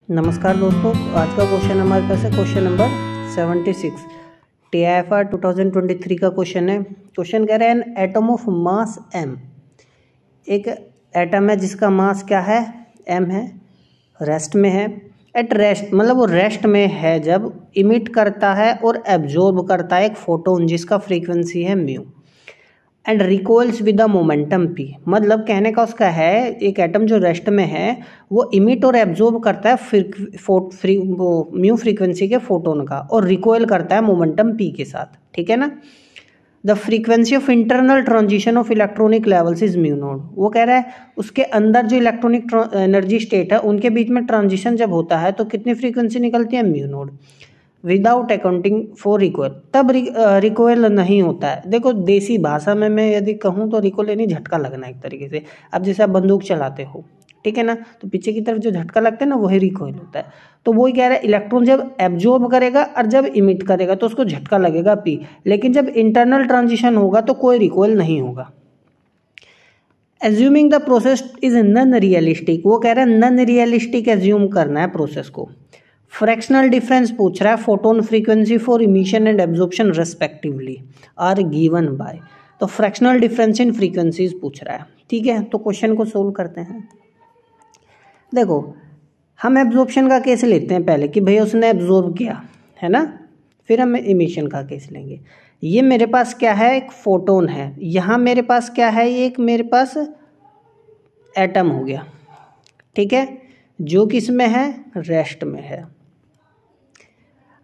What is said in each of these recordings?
नमस्कार दोस्तों, आज का क्वेश्चन हमारे पास है क्वेश्चन नंबर 76। TIFR 2023 का क्वेश्चन है। क्वेश्चन कह रहे हैं an atom of mass m, एक एटम है जिसका मास क्या है, m है, रेस्ट में है। एट रेस्ट मतलब वो रेस्ट में है जब इमिट करता है और एब्जॉर्ब करता है एक फोटोन जिसका फ्रीक्वेंसी है mu and recoils with the momentum p। मतलब कहने का उसका है एक एटम जो रेस्ट में है वो इमिट और एब्जॉर्ब करता है म्यू फ्रीक्वेंसी के फोटोन का और रिकॉइल करता है मोमेंटम p के साथ, ठीक है ना। The frequency of internal transition of electronic levels is mu node. वो कह रहा है उसके अंदर जो इलेक्ट्रॉनिक एनर्जी स्टेट है उनके बीच में ट्रांजिशन जब होता है तो कितनी फ्रीक्वेंसी निकलती है, mu node, without accounting for recoil. तब रिकॉइल नहीं होता है। देखो देसी भाषा में मैं यदि कहूँ तो रिकॉइल यानी झटका लगना एक तरीके से। अब जैसे आप बंदूक चलाते हो, ठीक है ना, तो पीछे की तरफ जो झटका लगता है ना वही रिकॉइल होता है। तो वही कह रहा है इलेक्ट्रॉन जब एब्जॉर्ब करेगा और जब इमिट करेगा तो उसको झटका लगेगा पी, लेकिन जब इंटरनल ट्रांजिशन होगा तो कोई रिकॉइल नहीं होगा। Assuming the process is non realistic. वो कह रहा है नॉन रियलिस्टिक एज्यूम करना है प्रोसेस को। फ्रैक्शनल डिफरेंस पूछ रहा है, photon frequency for emission and absorption respectively are given by. तो फ्रैक्शनल डिफरेंस इन फ्रीक्वेंसीज पूछ रहा है, ठीक है। तो क्वेश्चन को सोल्व करते हैं। देखो हम एब्जॉर्प्शन का केस लेते हैं पहले कि भैया उसने एब्जॉर्ब किया है ना, फिर हम इमिशन का केस लेंगे। ये मेरे पास क्या है, एक फोटोन है, यहाँ मेरे पास क्या है, ये एक मेरे पास एटम हो गया, ठीक है, जो किस में है, रेस्ट में है।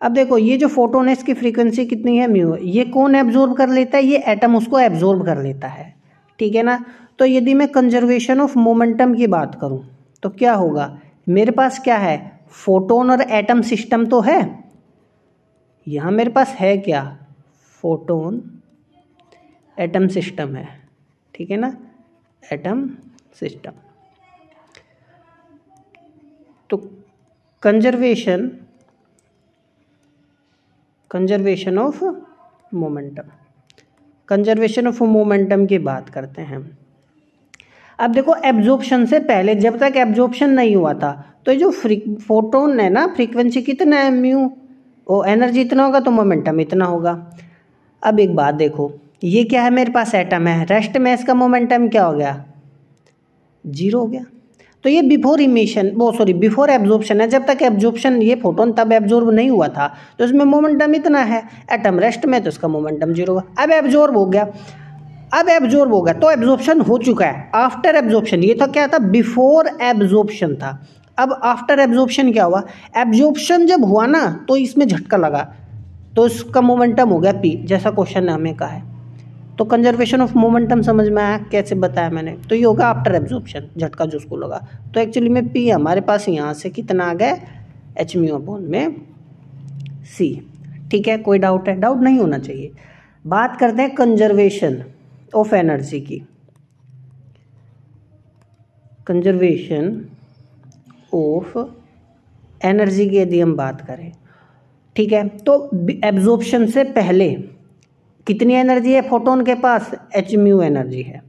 अब देखो ये जो फोटोन है इसकी फ्रीक्वेंसी कितनी है, म्यू। ये कौन एब्जॉर्ब कर लेता है, ये एटम उसको एब्जॉर्ब कर लेता है, ठीक है ना। तो यदि मैं कंजर्वेशन ऑफ मोमेंटम की बात करूं तो क्या होगा, मेरे पास क्या है, फोटोन और एटम सिस्टम तो है। यहां मेरे पास है क्या, फोटोन एटम सिस्टम है, ठीक है ना, एटम सिस्टम। तो conservation of momentum, conservation of momentum की बात करते हैं। अब देखो एब्जॉर्प्शन से पहले जब तक एब्जॉर्प्शन नहीं हुआ था तो जो फोटोन है ना, फ्रीक्वेंसी कितना है, म्यू, वो एनर्जी इतना होगा तो मोमेंटम इतना होगा। अब एक बात देखो, ये क्या है, मेरे पास एटम है, रेस्ट में इसका मोमेंटम क्या हो गया, 0 हो गया। तो ये बिफोर इमिशन बिफोर एब्जॉर्प्शन है। जब तक एब्जॉर्प्शन, ये फोटोन तब एब्जॉर्ब नहीं हुआ था तो इसमें मोमेंटम इतना है, एटम रेस्ट में तो इसका मोमेंटम 0 होगा। अब एब्जॉर्ब हो गया, तो एब्जॉर्प्शन हो चुका है। आफ्टर एब्जॉर्प्शन, ये तो क्या था, बिफोर एब्जॉर्प्शन था। अब आफ्टर एब्जॉर्प्शन क्या हुआ, एब्जॉर्प्शन जब हुआ ना तो इसमें झटका लगा तो इसका मोमेंटम हो गया पी, जैसा क्वेश्चन ने हमें कहा है। तो कंजर्वेशन ऑफ मोमेंटम समझ में आया, कैसे बताया मैंने, तो ये होगा आफ्टर एब्जॉर्प्शन, झटका जो उसको लगा। तो एक्चुअली में पी हमारे पास यहाँ से कितना आ गया, एच म्यू अपॉन में सी, ठीक है। कोई डाउट है, डाउट नहीं होना चाहिए। बात करते हैं कंजर्वेशन ऑफ एनर्जी की। कंजर्वेशन ऑफ एनर्जी की यदि हम बात करें, ठीक है, तो एब्जॉर्प्शन से पहले कितनी एनर्जी है फोटोन के पास, एच म्यू एनर्जी है,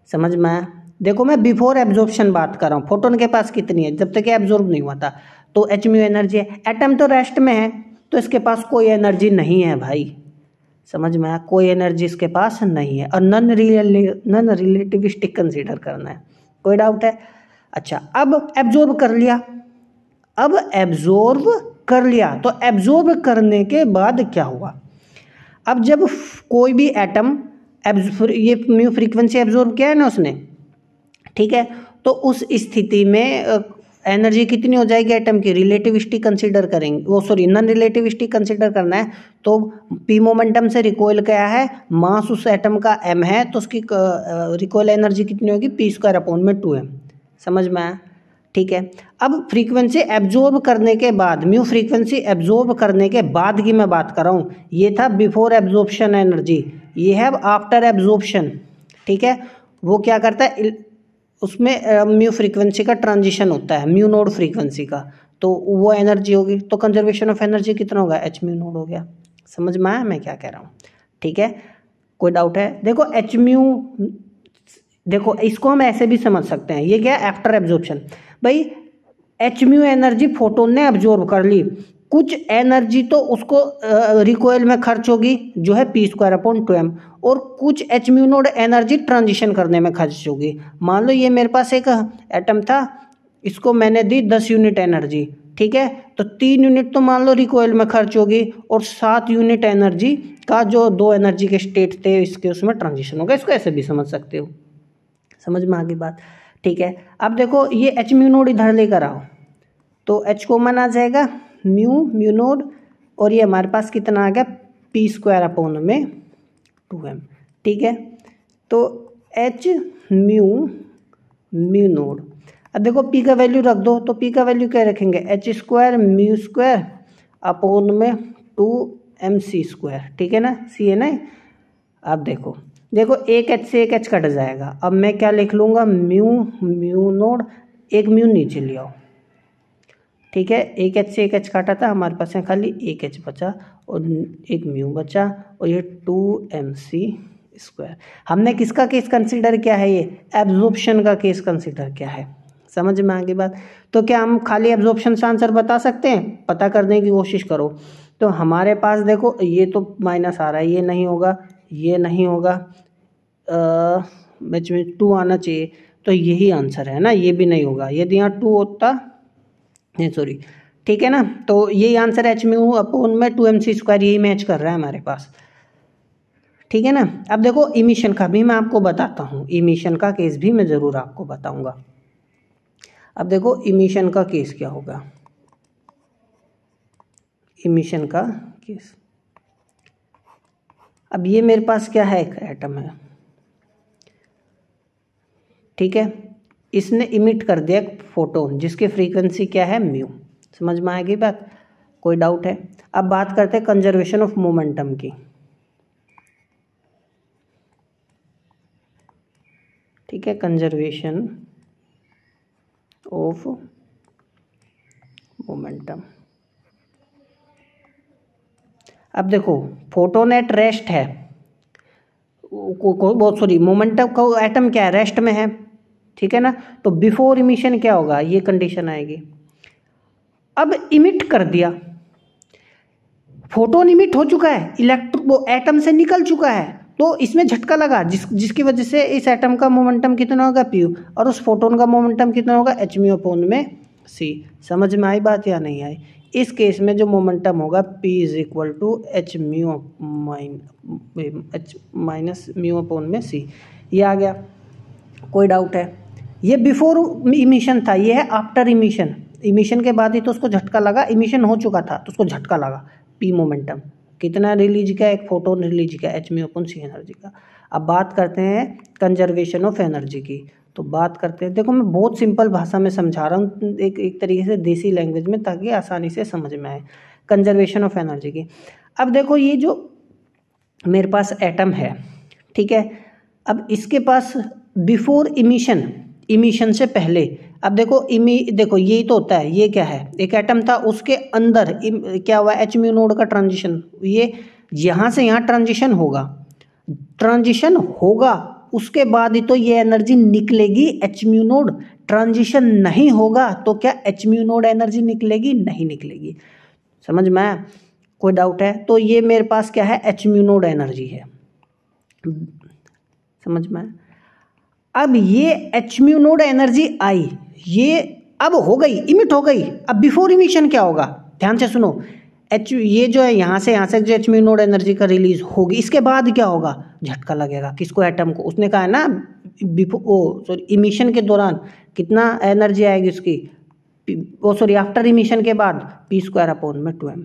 समझ में आया। देखो मैं बिफोर एब्जॉर्प्शन बात कर रहा हूँ, फोटोन के पास कितनी है, जब तक एब्जॉर्ब नहीं हुआ था, तो एच म्यू एनर्जी है। एटम तो रेस्ट में है तो इसके पास कोई एनर्जी नहीं है भाई, समझ में आया, कोई एनर्जी इसके पास नहीं है। और नॉन रिलेटिविस्टिक कंसीडर करना है, कोई डाउट है। अच्छा, अब एब्जॉर्ब कर लिया, तो एब्जॉर्ब करने के बाद क्या हुआ, अब जब कोई भी एटम ये म्यू फ्रीक्वेंसी एब्जॉर्ब किया है ना उसने, ठीक है, तो उस स्थिति में एनर्जी कितनी हो जाएगी एटम की, रिलेटिविस्टिक कंसीडर करेंगे, नॉन रिलेटिविस्टिक कंसीडर करना है। तो पी मोमेंटम से रिकॉइल क्या है, मास उस एटम का m है, तो उसकी रिकॉइल एनर्जी कितनी होगी, पी स्क्वायर अपॉन में 2m, समझ में आया, ठीक है। अब फ्रीक्वेंसी एब्जॉर्ब करने के बाद, म्यू फ्रीक्वेंसी एब्जॉर्ब करने के बाद की मैं बात कर रहा हूँ, ये था बिफोर एब्जॉर्प्शन एनर्जी, ये है आफ्टर एब्जॉर्प्शन, ठीक है। वो क्या करता है, उसमें म्यू फ्रीक्वेंसी का ट्रांजिशन होता है, म्यू नोड फ्रीक्वेंसी का, तो वो एनर्जी होगी। तो कंजर्वेशन ऑफ एनर्जी कितना होगा, एच म्यू नोड हो गया। समझ में आया मैं क्या कह रहा हूँ, ठीक है, कोई डाउट है। देखो एच म्यू, देखो इसको हम ऐसे भी समझ सकते हैं, ये क्या है, आफ्टर एब्जॉर्प्शन। भाई एच म्यू एनर्जी फोटोन ने अब्जॉर्ब कर ली, कुछ एनर्जी तो उसको रिकॉइल में खर्च होगी जो है p²/2m, और कुछ H mu node energy transition करने में खर्च होगी। मान लो ये मेरे पास एक एटम था, इसको मैंने दी 10 यूनिट एनर्जी, ठीक है, तो 3 यूनिट तो मान लो रिकॉइल में खर्च होगी और 7 यूनिट एनर्जी का जो 2 एनर्जी के स्टेट थे इसके उसमें ट्रांजिशन होगा। इसको ऐसे भी समझ सकते हो, समझ में आ गई बात, ठीक है। अब देखो ये एच म्यू नोड इधर लेकर आओ तो एच कॉमन आ जाएगा, म्यू नोड, और ये हमारे पास कितना आ गया p²/2m, ठीक है। तो एच म्यू नोड, अब देखो p का वैल्यू रख दो, तो p का वैल्यू क्या रखेंगे, h² μ² 2mc², ठीक है ना, c है ना। अब देखो एक h से एक h कट जाएगा, अब मैं क्या लिख लूँगा, म्यू नोड, एक म्यू नीचे ले आओ, ठीक है, एक h से एक h काटा था, हमारे पास है खाली एक h बचा और एक म्यू बचा, और ये 2mc²। हमने किसका केस कंसीडर किया है, ये एब्जॉर्प्शन का केस कंसीडर किया है, समझ में आ गई बात। तो क्या हम खाली एब्जॉर्प्शन से आंसर बता सकते हैं, पता करने की कोशिश करो। तो हमारे पास देखो ये तो माइनस आ रहा है, ये नहीं होगा, ये नहीं होगा, बीच में 2 आना चाहिए, तो यही आंसर है ना, ये भी नहीं होगा, यदि यहाँ 2 होता, नहीं सॉरी, ठीक है ना, तो यही आंसर एच म्यू अपॉन में 2mc², यही मैच कर रहा है हमारे पास, ठीक है ना। अब देखो इमिशन का भी मैं आपको बताता हूँ, इमिशन का केस भी मैं ज़रूर आपको बताऊँगा। अब देखो इमिशन का केस क्या होगा, इमिशन का केस, अब ये मेरे पास क्या है, एक एटम है, ठीक है, इसने इमिट कर दिया एक फोटोन जिसकी फ्रीक्वेंसी क्या है, म्यू। समझ में आएगी बात, कोई डाउट है। अब बात करते हैं कंजर्वेशन ऑफ मोमेंटम की, ठीक है, कंजर्वेशन ऑफ मोमेंटम। अब देखो फोटोन एट रेस्ट है, बहुत सॉरी, मोमेंटम का एटम क्या है, रेस्ट में है, ठीक है ना, तो बिफोर इमिशन क्या होगा, ये कंडीशन आएगी। अब इमिट कर दिया, फोटोन इमिट हो चुका है, वो एटम से निकल चुका है, तो इसमें झटका लगा जिसकी वजह से इस एटम का मोमेंटम कितना होगा, p, और उस फोटोन का मोमेंटम कितना होगा, h म्यू अपॉन में c। समझ में आई बात या नहीं आई। इस केस में जो मोमेंटम होगा p = h minus mu upon में c, ये आ गया, कोई डाउट है। ये बिफोर इमिशन था, ये है आफ्टर इमिशन, इमिशन के बाद ही तो उसको झटका लगा, इमिशन हो चुका था तो उसको झटका लगा। p मोमेंटम कितना रिलीज का, एक फोटोन रिलीज का, h mu upon c energy का। अब बात करते हैं कंजर्वेशन ऑफ एनर्जी की, तो बात करते हैं, देखो मैं बहुत सिंपल भाषा में समझा रहा हूँ, एक तरीके से देसी लैंग्वेज में, ताकि आसानी से समझ में आए कंजर्वेशन ऑफ एनर्जी की। अब देखो ये जो मेरे पास एटम है, ठीक है, अब इसके पास बिफोर इमिशन से पहले, अब देखो देखो यही तो होता है, ये क्या है, एक एटम था, उसके अंदर क्या हुआ, एच म्यू नोड का ट्रांजिशन, ये यहाँ से यहाँ ट्रांजिशन होगा, उसके बाद ही तो ये एनर्जी निकलेगी एच म्यू नोड। ट्रांजिशन नहीं होगा तो क्या एच म्यू नोड एनर्जी निकलेगी, नहीं निकलेगी। समझ में आया, कोई डाउट है। तो ये मेरे पास क्या है, एच म्यू नोड एनर्जी है, समझ में आया। अब ये एच म्यू नोड एनर्जी आई, ये अब हो गई, इमिट हो गई। अब बिफोर इमिशन क्या होगा, ध्यान से सुनो, ये जो है यहाँ से जो एच म्यू नोड एनर्जी का रिलीज होगी, इसके बाद क्या होगा, झटका लगेगा किसको, एटम को। उसने कहा है ना इमिशन के दौरान कितना एनर्जी आएगी उसकी, आफ्टर इमिशन के बाद p² अपॉन में 2m।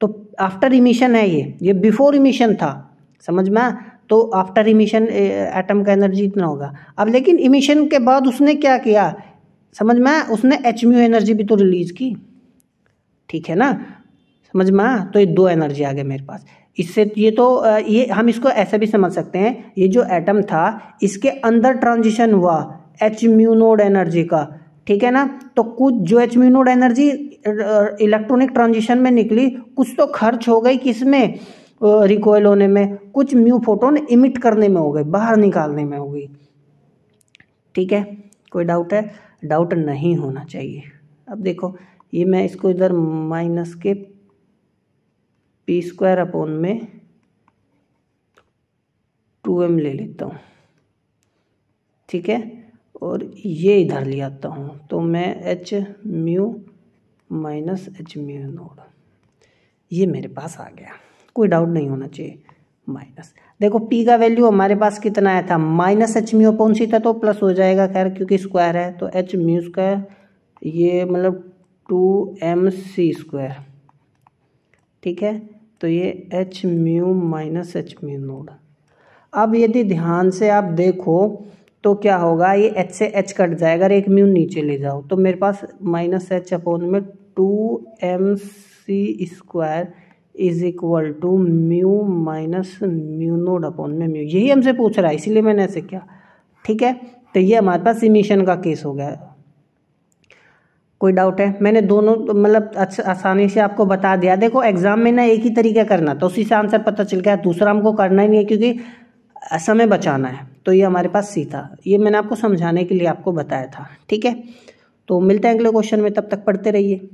तो आफ्टर इमिशन है ये बिफोर इमिशन था, समझ में। तो आफ्टर इमिशन एटम का एनर्जी इतना होगा। अब लेकिन इमिशन के बाद उसने क्या किया, समझ में, उसने एच म्यू एनर्जी भी तो रिलीज की, ठीक है ना, समझ में। तो ये 2 एनर्जी आ गए मेरे पास। इससे ये हम इसको ऐसे भी समझ सकते हैं, ये जो एटम था इसके अंदर ट्रांजिशन हुआ एच म्यू नोड एनर्जी का, ठीक है ना। तो कुछ जो H mu node energy electronic transition में निकली, कुछ तो खर्च हो गई किसमें, रिकॉइल होने में, कुछ म्यू फोटोन इमिट करने में हो गई, बाहर निकालने में हो गई, ठीक है। कोई डाउट है, डाउट नहीं होना चाहिए, अब देखो ये मैं इसको इधर माइनस के पी स्क्वायर अपॉन में 2m ले लेता हूँ, ठीक है, और ये इधर ले आता हूँ तो मैं H mu minus H mu node, ये मेरे पास आ गया, कोई डाउट नहीं होना चाहिए। माइनस देखो p का वैल्यू हमारे पास कितना आया था, माइनस एच म्यू अपॉन सी था तो प्लस हो जाएगा, खैर क्योंकि स्क्वायर है तो एच म्यू स्क्वायर, ये मतलब 2mc स्क्वायर, ठीक है, तो ये H mu minus H mu node. अब यदि ध्यान से आप देखो तो क्या होगा, ये एच से एच कट जाएगा, एक म्यू नीचे ले जाओ तो मेरे पास माइनस एच अपॉन में 2mc square is equal to mu minus mu naught upon में म्यू, यही हमसे पूछ रहा है इसीलिए मैंने ऐसे किया, ठीक है। तो ये हमारे पास इमिशन का केस हो गया। कोई डाउट है? मैंने दोनों मतलब अच्छा आसानी से आपको बता दिया। देखो एग्जाम में ना एक ही तरीका करना तो उसी से आंसर पता चल गया, दूसरा हमको करना ही नहीं है क्योंकि समय बचाना है, तो ये हमारे पास सी था, ये मैंने आपको समझाने के लिए आपको बताया था, ठीक है। तो मिलते हैं अगले क्वेश्चन में, तब तक पढ़ते रहिए।